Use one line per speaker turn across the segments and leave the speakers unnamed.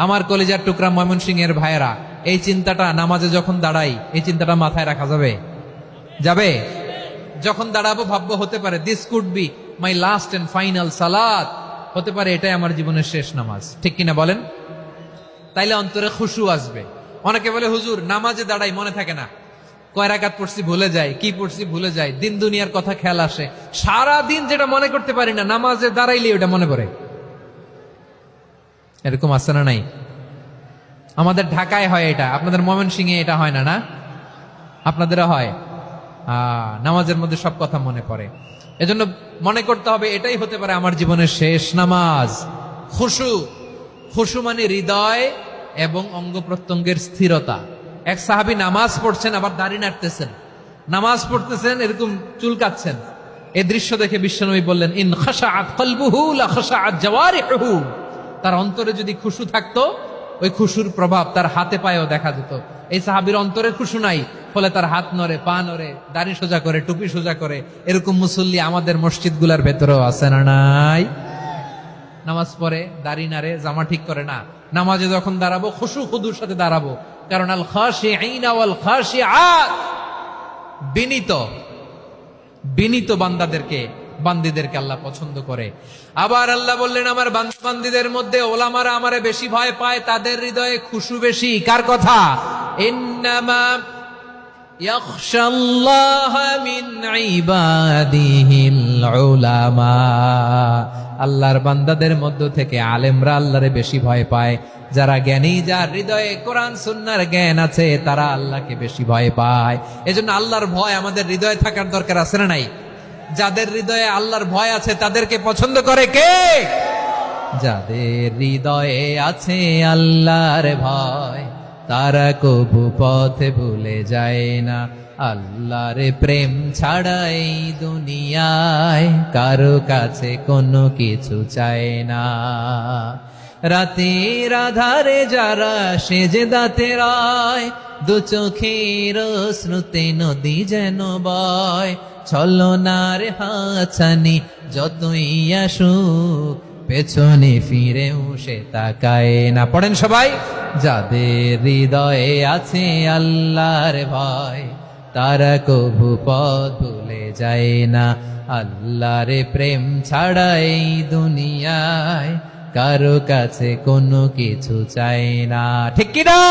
আমার কলিজার টুকরা ময়মনসিংহের ভাইয়েরা, এই চিন্তাটা নামাজে যখন দাঁড়াই, এই চিন্তাটা মাথায় রাখা যাবে? যাবে? যখন দাঁড়াবো ভাববো হতে পারে this could be my last and final সালাত, হতে পারে এটাই আমার জীবনের শেষ নামাজ, ঠিক কিনা বলেন? তাইলে অন্তরে খুশু আসবে। অনেকে বলে হুজুর নামাজে দাঁড়াই মনে থাকে না, কয় রাকাত পড়ছি ভুলে যাই, কি পড়ছি ভুলে যাই, দিন দুনিয়ার কথা খেয়াল আসে, সারা দিন যেটা মনে করতে পারি না নামাজে দাঁড়াইলে ওটা মনে পড়ে। এরকম আছে না নাই? আমাদের ঢাকায় হয় এটা, আপনাদের ময়মনসিংহে এটা হয় না? না আপনাদেরও হয়? নামাজের মধ্যে সব কথা মনে পড়ে। এজন্য মনে করতে হবে এটাই হতে পারে আমার জীবনের শেষ নামাজ। খুশু, খুশু মানে হৃদয় এবং অঙ্গ প্রত্যঙ্গের স্থিরতা। এক সাহাবী নামাজ পড়ছেন আবার দাড়ি নাড়তেছেন, নামাজ পড়তেছেন এরকম চুলকাচ্ছেন। এই দৃশ্য দেখে বিশ্বনবী বললেন, ইন খাশাআত কলবুহু লা খাশাআত জাওয়ারিহু। তার অন্তরে যদি খুশু থাকতো, ওই খুশুর প্রভাব তার হাতে পায়েও দেখা যেত। এই সাহাবীর অন্তরে খুশু নাই, ফলে তার হাত নড়ে, পা নড়ে, দাড়ি সোজা করে, টুপি সোজা করে। এরকম মুসল্লি আমাদের মসজিদগুলোর ভেতরেও আছে না নাই? নামাজ পড়ে, দাড়ি নাড়ে, জামা ঠিক করে না। নামাজে যখন দাঁড়াবো খুশু খুদুর সাথে দাঁড়াবো, কারণ আল খাশিঈনা ওয়াল খাশিআত, বিনীত বিনীত বান্দীদেরকে আল্লাহ পছন্দ করে। আবার আল্লাহ বললেন, আমার বান্দীদের মধ্যে ওলামারা আমারে বেশি ভয় পায়, তাদের হৃদয়ে খুশু বেশি। কার কথা? ইন্নামা ইয়াখশাল্লাহ মিন ইবাদিহিল উলামা। আল্লাহর বান্দাদের মধ্য থেকে আলেমরা আল্লাহরে বেশি ভয় পায়। যারা জ্ঞানী, যার হৃদয়ে কোরআন সুন্নাহর জ্ঞান আছে, তারা আল্লাহকে বেশি ভয় পায়। এজন্য আল্লাহর ভয় আমাদের হৃদয়ে থাকার দরকার আছে না নাই? যাদের হৃদয়ে আল্লাহর ভয় আছে তাদেরকে পছন্দ করে কে? যাদের হৃদয়ে আছে আল্লাহর ভয়, তারা কবু পথে ভুলে যায় না। আল্লাহর প্রেম ছাড়া এই দুনিয়ায় কারো কাছে কোনো কিছু চায় না। রাতের আধারে যারা সেজদাতে রয়, দু চোখের শ্রুতে নদী যেন বয়। ছলনার হাতছানি যতই আসুক, পেছনে ফিরেও সে তাকায় না। পড়েন সবাই। যাদের হৃদয়ে আছে আল্লাহর ভয়, তারা কবু পথ ভুলে যায় না। আল্লাহর প্রেম ছাড়া এই দুনিয়ায় কারো কাছে কোনো কিছু চাই না, ঠিক কি না?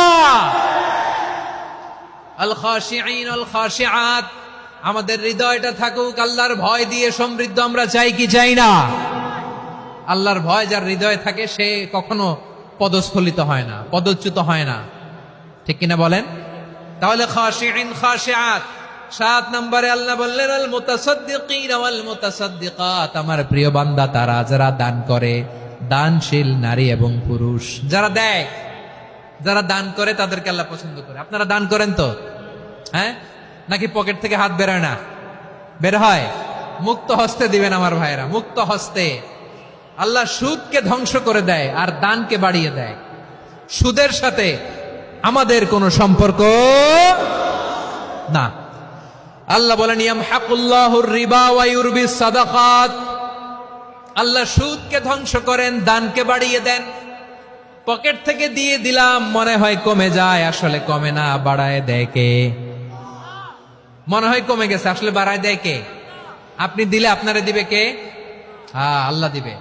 আল খাশিঈন আল খাশিআত, আমাদের হৃদয়টা থাকুক আল্লাহর ভয় দিয়ে সমৃদ্ধ। আমরা চাই কি চাই না? আল্লাহর ভয় যার হৃদয়ে থাকে সে কখনো পদস্খলিত হয় না, পদচ্যুত হয় না, ঠিক কিনা বলেন? তাহলে খাশিঈন খাশিআত। 7 নম্বরে আল্লাহ বললেন, আল মুতাসাদ্দিকিন ওয়াল মুতাসাদ্দিকাত, আমার প্রিয় বান্দা তারা যারা দান করে, দানশীল নারী এবং পুরুষ যারা দেয়, যারা দান করে তাদেরকে আল্লাহ পছন্দ করে। আপনারা দান করেন তো? হ্যাঁ, নাকি পকেট থেকে হাত বেরোয় না? বের হয়। মুক্ত হস্তে দিবেন আমার ভাইয়েরা, মুক্ত হস্তে। আল্লাহ সুদকে ধ্বংস করে দেয় আর দানকে বাড়িয়ে দেয়। সুদের সাথে আমাদের কোনো সম্পর্ক না। আল্লাহ বলেন, ইয়ামহাকুল্লাহুর রিবা ওয়া ইউরবিস সাদাকাত। আল্লাহ সুদকে ধ্বংস করেন, দানকে বাড়িয়ে দেন। পকেট থেকে দিয়ে দিলাম, মনে হয় কমে যায়, আসলে কমে না, বাড়ায় দেয় কে? মনে হয় কমে গেছে, আসলে বাড়ায় দেয় কে? আপনি দিলে আপনারে দিবে কে? আল্লাহ দিবে।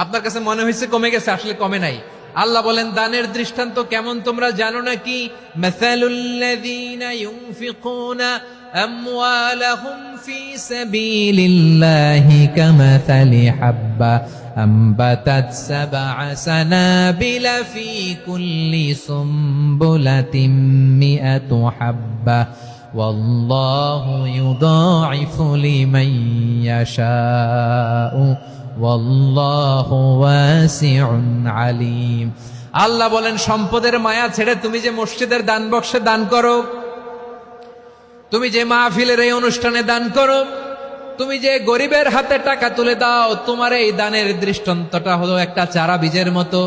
আপনার কাছে মনে হয়েছে কমে গেছে, আসলে কমে নাই। আল্লাহ বলেন, দানের দৃষ্টান্ত কেমন তোমরা জানো নাকি? মাসালুল্লাযীনা ইউনফিকুনা আমওয়ালাহুম ফি সাবিলিল্লাহি কামাসালি হাব্বা আম্বাতাত সাবআ সানাবিলা ফি কুল্লি সুমবুলাতিন মিআতু হাব্বা ওয়াল্লাহু ইউদাঈফু লিমান ইয়াশাউ ওয়াল্লাহু ওয়াসিউন আলীম। আল্লাহ বলেন, সম্পদের মায়া ছেড়ে তুমি যে মসজিদের দান বক্সে দান করো, তুমি যে মাহফিলের এই অনুষ্ঠানে দান করো, তুমি যে গরিবের হাতে টাকা তুলে দাও, তোমার এই দানের দৃষ্টান্তটা হলো একটা চারা বীজের মতো।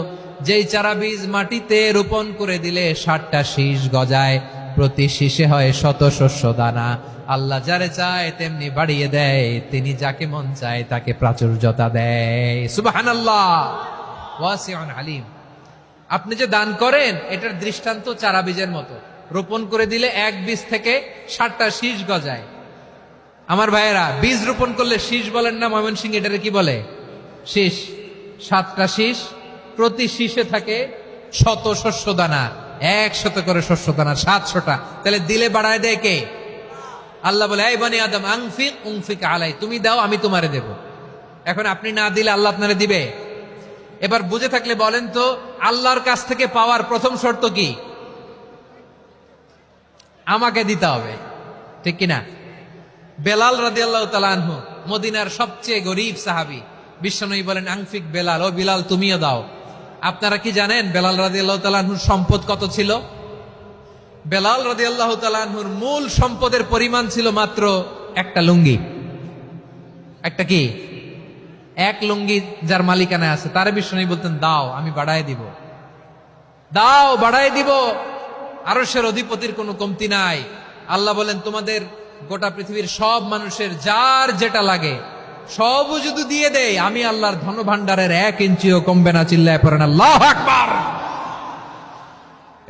যেই চারা বীজ মাটিতে রোপণ করে দিলে 60টা শীষ গজায়, প্রতি শীষে হয় শত শস্য দানা। আল্লাহ যারে চায় তেমনি বাড়িয়ে দেয়, তিনি যাকে মন চায় তাকে প্রাচুর্যতা দেয়। সুবহানাল্লাহ, ওয়াসিউন আলীম। আপনি যে দান করেন এটার দৃষ্টান্ত চারা বীজের মতো, রোপণ করে দিলে এক বীজ থেকে 60টা শীষ গজায়। আমার ভাইয়েরা, বীজ রোপণ করলে শীষ বলেন না ময়মনসিংহ, এটারে কি বলে? শীষ। 7টা শীষ, প্রতি শীষে থাকে 100 শস্য দানা, 100 করে শস্য দানা, 700টা। তাহলে দিলে বাড়ায় দেয় কে? আল্লাহ বলে, এই বনি আদম আনফিক উনফিক আলাই, তুমি দাও আমি তোমারে দেব। এখন আপনি না দিলে আল্লাহ আপনারে দিবে? এবার বুঝে থাকলে বলেন তো, আল্লাহর কাছ থেকে পাওয়ার প্রথম শর্ত কি? আমাকে দিতে হবে, ঠিক কিনা? বেলাল রাদিয়াল্লাহু তাআলা আনহু, মদিনার সবচেয়ে গরীব সাহাবী, বিশ্বনবী বলেন আনফিক বেলাল, ও বিলাল তুমিও দাও। আপনারা কি জানেন বেলাল রাদিয়াল্লাহু তাআলা আনহুর সম্পদ কত ছিল? বেলাল রাদিয়াল্লাহু তাআলা আনহুর মূল সম্পদের পরিমাণ ছিল মাত্র একটা লুঙ্গি। একটা কি? এক লুঙ্গি যার মালিকানায় আছে, তার বিশ্বনবী বলতেন দাও আমি বাড়ায় দিব, দাও বাড়ায় দিব। আরশের অধিপতির কোনো কমতি নাই। আল্লাহ বলেন, তোমাদের গোটা পৃথিবীর সব মানুষের যার যেটা লাগে সবও যদি দিয়ে দেয়, আমি আল্লাহর ধন ভান্ডারের 1 ইঞ্চিও কমবে না। চিল্লায় পড়েন আল্লাহু আকবার।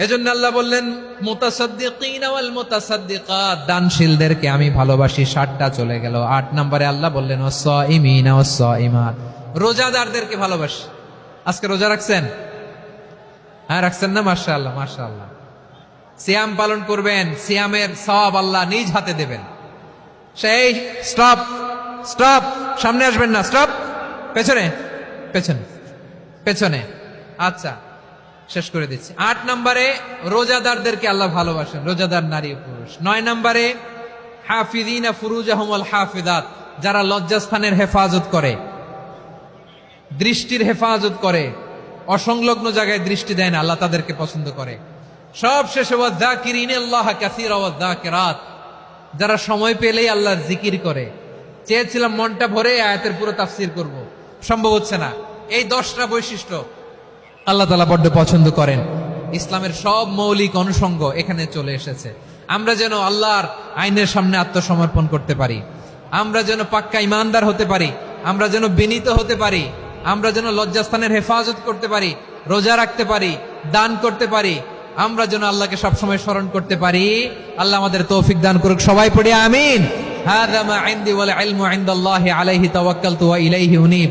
এজন্য আল্লাহ বললেন, মুতাসাদ্দিকিনা ওয়াল মুতাসাদ্দিকাত, দানশীলদেরকে আমি ভালোবাসি। 7টা চলে গেল। 8 নম্বরে আল্লাহ বললেন, ওয়াসসাইমিনা ওয়াসসাইমাত, রোজাদারদেরকে ভালোবাসি। আজকে রোজা রাখছেন? হ্যাঁ রাখছেন না? মাশাআল্লাহ মাশাআল্লাহ। সিয়াম পালন করবেন, সিয়ামের সওয়াব আল্লাহ নিজ হাতে দেবেন। সেই স্টপ স্টপ, সামনে আসবেন না, স্টপ, পেছনে পেছনে পেছনে। আচ্ছা শেষ করে দিচ্ছি। 8 নম্বরে রোজাদারদেরকে আল্লাহ ভালোবাসেন, রোজাদার নারী ও পুরুষ। 9 নম্বরে হাফিজিনা ফুরুজাহুম ওয়াল হাফিজাত, যারা লজ্জাস্থানের হেফাজত করে, দৃষ্টির হেফাজত করে, অসংলগ্ন জায়গায় দৃষ্টি দেয় না, আল্লাহ তাদেরকে পছন্দ করে। সব শেষে ওয়াযাকিরিনাল্লাহ কাসীরা ওয়াযাকিরাত, যারা সময় পেলেই আল্লাহর জিকির করে। চেয়েছিলাম মনটা ভরে আয়াতের পুরো তাফসীর করব, সম্ভব হচ্ছে না। এই 10টা বৈশিষ্ট্য আল্লাহ তাআলা বড্ড পছন্দ করেন। ইসলামের সব মৌলিক অনুষঙ্গ এখানে চলে এসেছে। আমরা যেন আল্লাহর আইনের সামনে আত্মসমর্পণ করতে পারি, আমরা যেন পাক্কা ইমানদার হতে পারি, আমরা যেন বিনীত হতে পারি, আমরা যেন লজ্জাস্থানের হেফাজত করতে পারি, রোজা রাখতে পারি, দান করতে পারি, আমরা যেন আল্লাহকে সবসময় স্মরণ করতে পারি। আল্লাহ আমাদের তৌফিক দান করুক। সবাই পড়ি আমিন। হাযা মা ইনদি ওয়াল ইলমু ইনদাল্লাহি আলাইহি তাওয়াক্কালতু ওয়া ইলাইহি উনীব।